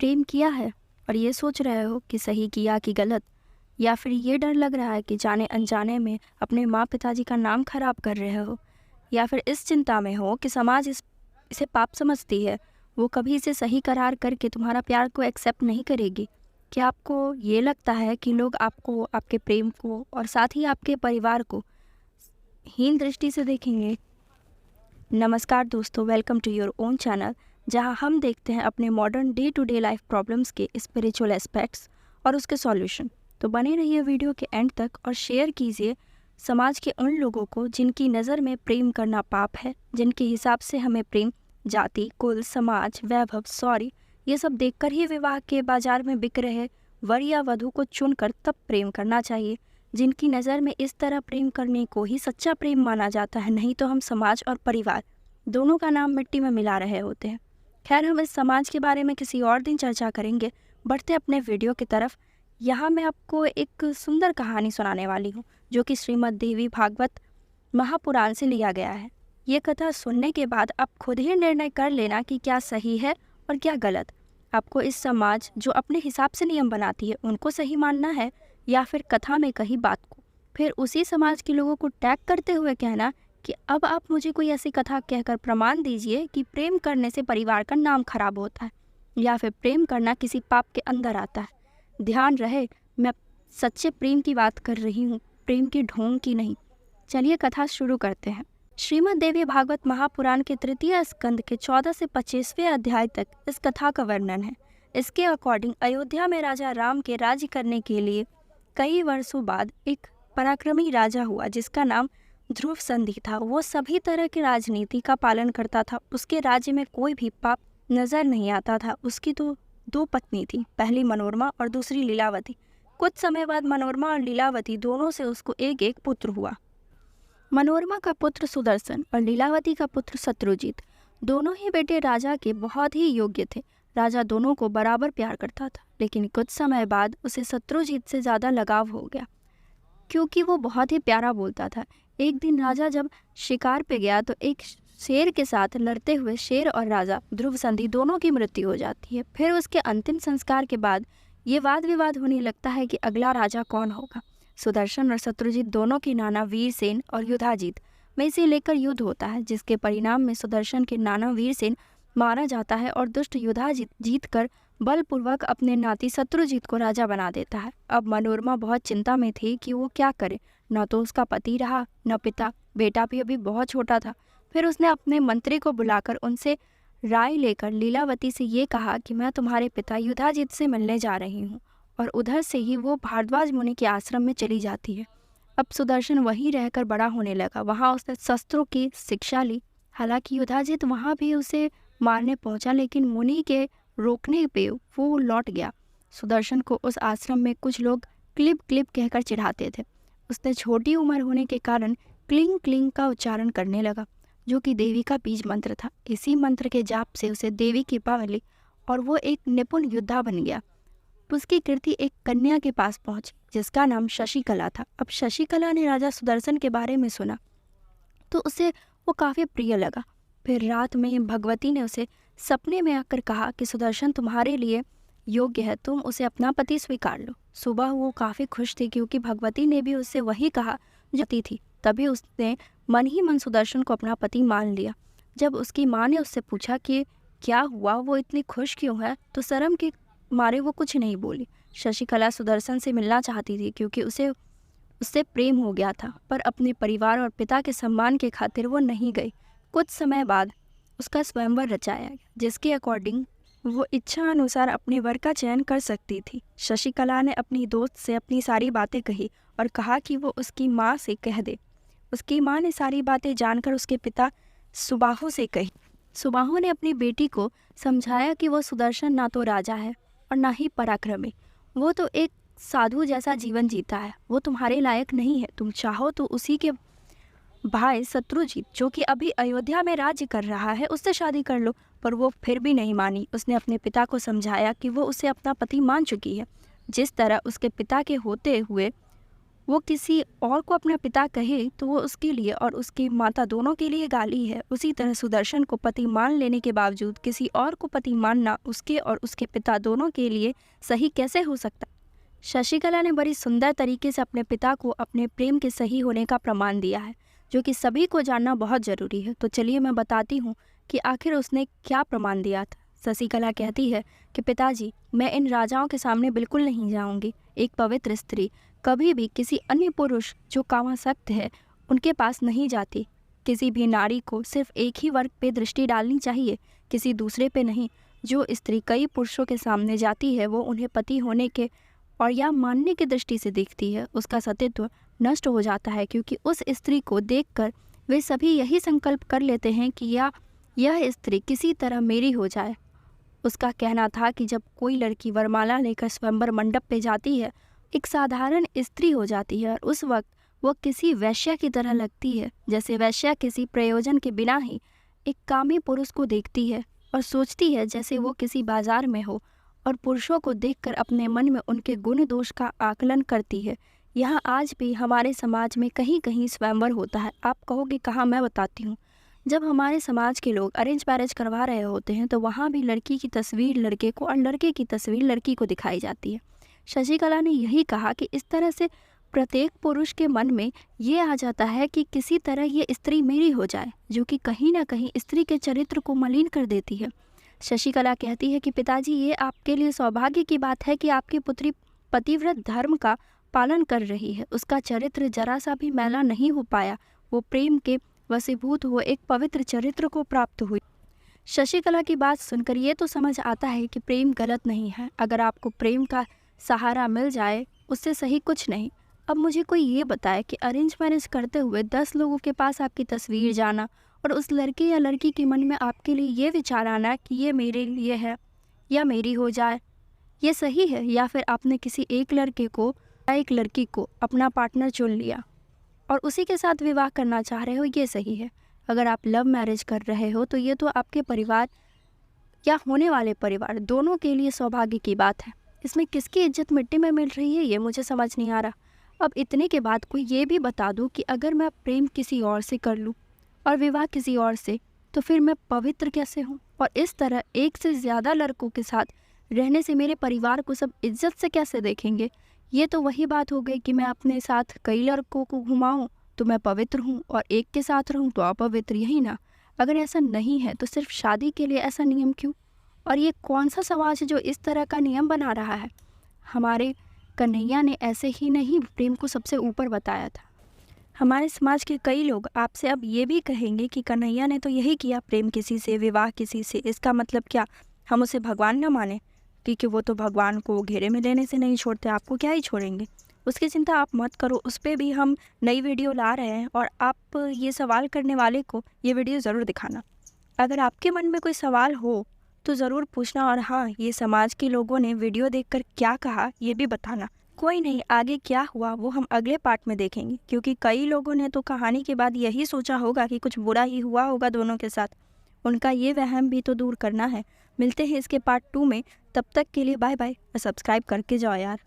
प्रेम किया है और ये सोच रहे हो कि सही किया कि गलत, या फिर ये डर लग रहा है कि जाने अनजाने में अपने माँ पिताजी का नाम खराब कर रहे हो, या फिर इस चिंता में हो कि समाज इसे पाप समझती है, वो कभी इसे सही करार करके तुम्हारा प्यार को एक्सेप्ट नहीं करेगी। क्या आपको ये लगता है कि लोग आपको, आपके प्रेम को और साथ ही आपके परिवार को हीन दृष्टि से देखेंगे? नमस्कार दोस्तों, welcome to your own channel, जहां हम देखते हैं अपने modern day to day life problems के स्पिरिचुअल एस्पेक्ट्स और उसके सॉल्यूशन। तो बने रहिए वीडियो के एंड तक और शेयर कीजिए समाज के उन लोगों को जिनकी नज़र में प्रेम करना पाप है, जिनके हिसाब से हमें प्रेम जाति, कुल, समाज, वैभव, ये सब देखकर ही विवाह के बाजार में बिक रहे वर या वधू को चुनकर तब प्रेम करना चाहिए, जिनकी नज़र में इस तरह प्रेम करने को ही सच्चा प्रेम माना जाता है। नहीं तो हम समाज और परिवार दोनों का नाम मिट्टी में मिला रहे होते हैं। खैर, हम इस समाज के बारे में किसी और दिन चर्चा करेंगे। बढ़ते अपने वीडियो की तरफ। यहाँ मैं आपको एक सुंदर कहानी सुनाने वाली हूँ, जो कि श्रीमद् देवी भागवत महापुराण से लिया गया है। ये कथा सुनने के बाद आप खुद ही निर्णय कर लेना कि क्या सही है और क्या गलत। आपको इस समाज जो अपने हिसाब से नियम बनाती है उनको सही मानना है, या फिर कथा में कही बात को फिर उसी समाज के लोगों को टैग करते हुए कहना कि अब आप मुझे कोई ऐसी कथा कहकर प्रमाण दीजिए कि प्रेम करने से परिवार का नाम खराब होता है, या फिर प्रेम करना किसी पाप के अंदर आता है। ध्यान रहे, मैं सच्चे प्रेम की बात कर रही हूँ, प्रेम की ढोंग की नहीं। चलिए कथा शुरू करते हैं। श्रीमद् देवी भागवत महापुराण के तृतीय स्कंद के 14 से 25वें अध्याय तक इस कथा का वर्णन है। इसके अकॉर्डिंग अयोध्या में राजा राम के राज्य करने के लिए कई वर्षों बाद एक पराक्रमी राजा हुआ, जिसका नाम ध्रुव संधि था। वो सभी तरह की राजनीति का पालन करता था। उसके राज्य में कोई भी पाप नजर नहीं आता था। उसकी तो दो पत्नी थी, पहली मनोरमा और दूसरी लीलावती। कुछ समय बाद मनोरमा और लीलावती दोनों से उसको एक एक पुत्र हुआ। मनोरमा का पुत्र सुदर्शन और लीलावती का पुत्र शत्रुजीत। दोनों ही बेटे राजा के बहुत ही योग्य थे। राजा दोनों को बराबर प्यार करता था, लेकिन कुछ समय बाद उसे शत्रुजीत से ज़्यादा लगाव हो गया, क्योंकि वो बहुत ही प्यारा बोलता था। एक दिन राजा जब शिकार पे गया तो एक शेर के साथ लड़ते हुए शेर और राजा ध्रुव संधि दोनों की मृत्यु हो जाती है। फिर उसके अंतिम संस्कार के बाद ये वाद विवाद होने लगता है कि अगला राजा कौन होगा। सुदर्शन और शत्रुजीत दोनों के नाना वीरसेन और युधाजीत में इसे लेकर युद्ध होता है, जिसके परिणाम में सुदर्शन के नाना वीरसेन मारा जाता है और दुष्ट युधाजीत जीत कर बलपूर्वक अपने नाती शत्रुजीत को राजा बना देता है। अब मनोरमा बहुत चिंता में थी कि वो क्या करे। न तो उसका पति रहा, न पिता, बेटा भी अभी बहुत छोटा था। फिर उसने अपने मंत्री को बुलाकर उनसे राय लेकर लीलावती से ये कहा कि मैं तुम्हारे पिता युधाजीत से मिलने जा रही हूँ, और उधर से ही वो भारद्वाज मुनि के आश्रम में चली जाती है। अब सुदर्शन वहीं रहकर बड़ा होने लगा। वहाँ उसने शस्त्रों की शिक्षा ली। हालांकि युधाजीत वहाँ भी उसे मारने पहुंचा, लेकिन मुनि के रोकने पे वो लौट गया। सुदर्शन को उस आश्रम में कुछ लोग क्लिप क्लिप कहकर चिढ़ाते थे। उसने छोटी उम्र होने के कारण क्लिंग क्लिंग का उच्चारण करने लगा, जो कि देवी का बीज मंत्र था। इसी मंत्र के जाप से उसे देवी कृपा मिली और वो एक निपुण योद्धा बन गया। उसकी कीर्ति एक कन्या के पास पहुंची, जिसका नाम शशिकला था। अब शशिकला ने राजा सुदर्शन के बारे में सुना तो उसे वो काफ़ी प्रिय लगा। फिर रात में भगवती ने उसे सपने में आकर कहा कि सुदर्शन तुम्हारे लिए योग्य है, तुम उसे अपना पति स्वीकार लो। सुबह वो काफ़ी खुश थी, क्योंकि भगवती ने भी उससे वही कहा जो थी। तभी उसने मन ही मन सुदर्शन को अपना पति मान लिया। जब उसकी माँ ने उससे पूछा कि क्या हुआ, वो इतनी खुश क्यों है, तो शर्म के मारे वो कुछ नहीं बोली। शशिकला सुदर्शन से मिलना चाहती थी, क्योंकि उससे प्रेम हो गया था, पर अपने परिवार और पिता के सम्मान के खातिर वो नहीं गई। कुछ समय बाद उसका स्वयंवर रचाया गया, जिसके अकॉर्डिंग वो इच्छा अनुसार अपने वर का चयन कर सकती थी। शशिकला ने अपनी दोस्त से अपनी सारी बातें कही और कहा कि वो उसकी माँ से कह दे। उसकी माँ ने सारी बातें जानकर उसके पिता सुबाहु से कही। सुबाहु ने अपनी बेटी को समझाया कि वो सुदर्शन ना तो राजा है और ना ही पराक्रमी, वो तो एक साधु जैसा जीवन जीता है। वो तुम्हारे लायक नहीं है। तुम चाहो तो उसी के भाई शत्रुजीत, जो कि अभी अयोध्या में राज्य कर रहा है, उससे शादी कर लो। पर वो फिर भी नहीं मानी। उसने अपने पिता को समझाया कि वो उसे अपना पति मान चुकी है। जिस तरह उसके पिता के होते हुए वो किसी और को अपना पिता कहे तो वो उसके लिए और उसकी माता दोनों के लिए गाली है। उसी तरह सुदर्शन को पति मान लेने के बावजूद किसी और को पति मानना उसके और उसके पिता दोनों के लिए सही कैसे हो सकता? शशिकला ने बड़ी सुंदर तरीके से अपने पिता को अपने प्रेम के सही होने का प्रमाण दिया है, जो कि सभी को जानना बहुत ज़रूरी है। तो चलिए मैं बताती हूँ कि आखिर उसने क्या प्रमाण दिया था। शशिकला कहती है कि पिताजी, मैं इन राजाओं के सामने बिल्कुल नहीं जाऊंगी। एक पवित्र स्त्री कभी भी किसी अन्य पुरुष जो कामासक्त है उनके पास नहीं जाती। किसी भी नारी को सिर्फ एक ही वर्ग पे दृष्टि डालनी चाहिए, किसी दूसरे पे नहीं। जो स्त्री कई पुरुषों के सामने जाती है वो उन्हें पति होने के और या मानने की दृष्टि से देखती है, उसका सतीत्व नष्ट हो जाता है, क्योंकि उस स्त्री को देखकर वे सभी यही संकल्प कर लेते हैं कि यह स्त्री किसी तरह मेरी हो जाए। उसका कहना था कि जब कोई लड़की वरमाला लेकर स्वयंवर मंडप पे जाती है, एक साधारण स्त्री हो जाती है और उस वक्त वो किसी वैश्या की तरह लगती है, जैसे वैश्या किसी प्रयोजन के बिना ही एक कामी पुरुष को देखती है और सोचती है जैसे वो किसी बाजार में हो और पुरुषों को देखकर अपने मन में उनके गुण दोष का आकलन करती है। यहाँ आज भी हमारे समाज में कहीं कहीं स्वयंवर होता है। आप कहोगे कहाँ, मैं बताती हूँ। जब हमारे समाज के लोग अरेंज मैरिज करवा रहे होते हैं तो वहाँ भी लड़की की तस्वीर लड़के को और लड़के की तस्वीर लड़की को दिखाई जाती है। शशिकला ने यही कहा कि इस तरह से प्रत्येक पुरुष के मन में ये आ जाता है कि किसी तरह ये स्त्री मेरी हो जाए, जो कि कहीं ना कहीं स्त्री के चरित्र को मलिन कर देती है। शशिकला कहती है कि पिताजी, ये आपके लिए सौभाग्य की बात है कि आपकी पुत्री पतिव्रत धर्म का पालन कर रही है। उसका चरित्र जरा सा भी मैला नहीं हो पाया। वो प्रेम के वशीभूत हुए एक पवित्र चरित्र को प्राप्त हुई। शशिकला की बात सुनकर ये तो समझ आता है कि प्रेम गलत नहीं है। अगर आपको प्रेम का सहारा मिल जाए उससे सही कुछ नहीं। अब मुझे कोई ये बताए कि अरेंज मैरिज करते हुए 10 लोगों के पास आपकी तस्वीर जाना और उस लड़के या लड़की के मन में आपके लिए ये विचार आना कि ये मेरे लिए है या मेरी हो जाए, ये सही है? या फिर आपने किसी एक लड़के को या एक लड़की को अपना पार्टनर चुन लिया और उसी के साथ विवाह करना चाह रहे हो, ये सही है? अगर आप लव मैरिज कर रहे हो तो ये तो आपके परिवार या होने वाले परिवार दोनों के लिए सौभाग्य की बात है। इसमें किसकी इज्जत मिट्टी में मिल रही है, ये मुझे समझ नहीं आ रहा। अब इतने के बाद कोई ये भी बता दूं कि अगर मैं प्रेम किसी और से कर लूं और विवाह किसी और से, तो फिर मैं पवित्र कैसे हूँ? और इस तरह एक से ज़्यादा लड़कों के साथ रहने से मेरे परिवार को सब इज्जत से कैसे देखेंगे? ये तो वही बात हो गई कि मैं अपने साथ कई लड़कों को घुमाऊँ तो मैं पवित्र हूँ और एक के साथ रहूँ तो अपवित्र, यही ना? अगर ऐसा नहीं है तो सिर्फ शादी के लिए ऐसा नियम क्यों? और ये कौन सा समाज है जो इस तरह का नियम बना रहा है? हमारे कन्हैया ने ऐसे ही नहीं प्रेम को सबसे ऊपर बताया था। हमारे समाज के कई लोग आपसे अब ये भी कहेंगे कि कन्हैया ने तो यही किया, प्रेम किसी से, विवाह किसी से। इसका मतलब क्या, हम उसे भगवान न माने? क्योंकि वो तो भगवान को घेरे में लेने से नहीं छोड़ते, आपको क्या ही छोड़ेंगे? उसकी चिंता आप मत करो, उस पर भी हम नई वीडियो ला रहे हैं और आप ये सवाल करने वाले को ये वीडियो ज़रूर दिखाना। अगर आपके मन में कोई सवाल हो तो ज़रूर पूछना, और हाँ, ये समाज के लोगों ने वीडियो देखकर क्या कहा ये भी बताना। कोई नहीं, आगे क्या हुआ वो हम अगले पार्ट में देखेंगे, क्योंकि कई लोगों ने तो कहानी के बाद यही सोचा होगा कि कुछ बुरा ही हुआ होगा दोनों के साथ। उनका ये वहम भी तो दूर करना है। मिलते हैं इसके पार्ट 2 में, तब तक के लिए बाय बाय और सब्सक्राइब करके जाओ यार।